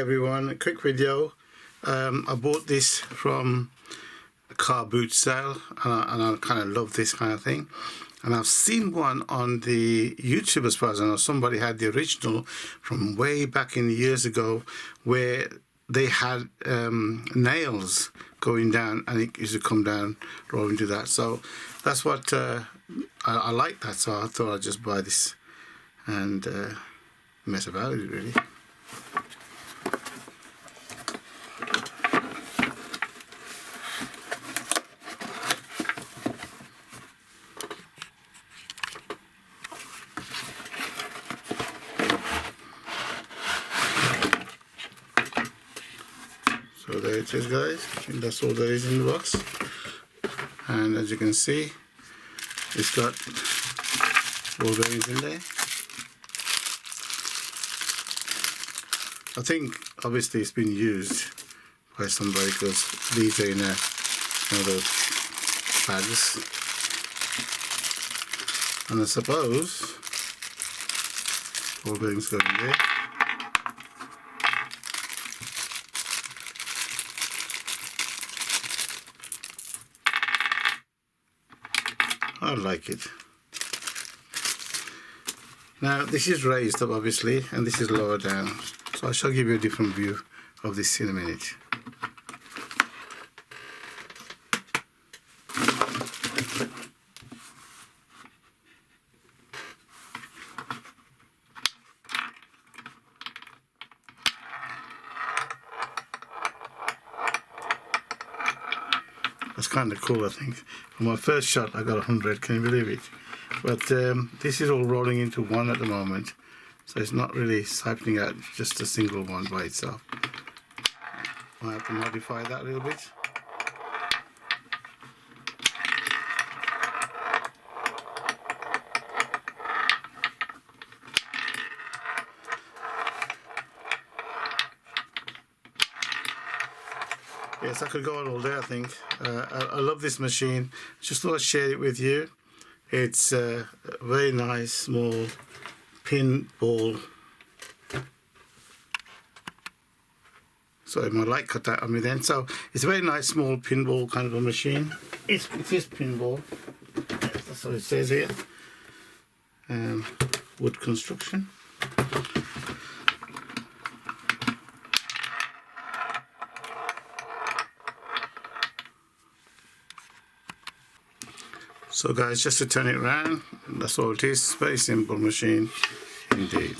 everyone, a quick video. I bought this from a car boot sale and I kind of love this kind of thing, and I've seen one on the YouTube as far as I know. Somebody had the original from way back in years ago where they had nails going down and it used to come down, roll into that. So that's what I like that, so I thought I'd just buy this and mess about with it really. So there it is, guys, and that's all there is in the box. And as you can see, it's got ball bearings in there. I think obviously it's been used by somebody because these are in one of those bags, and I suppose ball bearings go in there. I like it. Now this is raised up obviously and this is lower down, so I shall give you a different view of this in a minute. That's kind of cool, I think. On my first shot I got 100, can you believe it? But this is all rolling into one at the moment, so it's not really siphoning out just a single one by itself. I have to modify that a little bit. Yes, I could go on all day, I think. I love this machine. Just thought I'd share it with you. It's a very nice small pinball. Sorry, my light cut out on me then. So it's a very nice small pinball kind of a machine. It is pinball. Yes, that's what it says here. Wood construction. So guys, just to turn it around, that's all it is. Very simple machine indeed.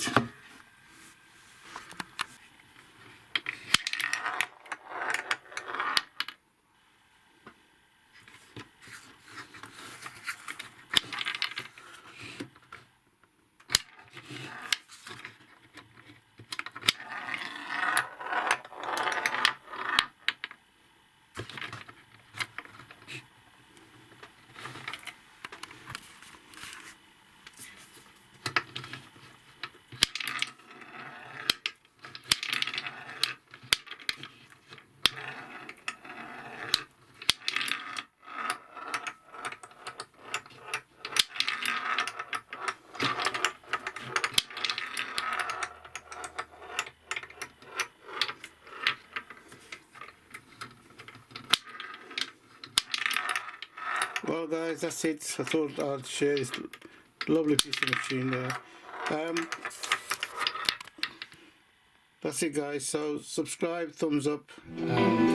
Well guys, that's it. I thought I'd share this lovely piece of machine there. That's it guys, so subscribe, thumbs up, and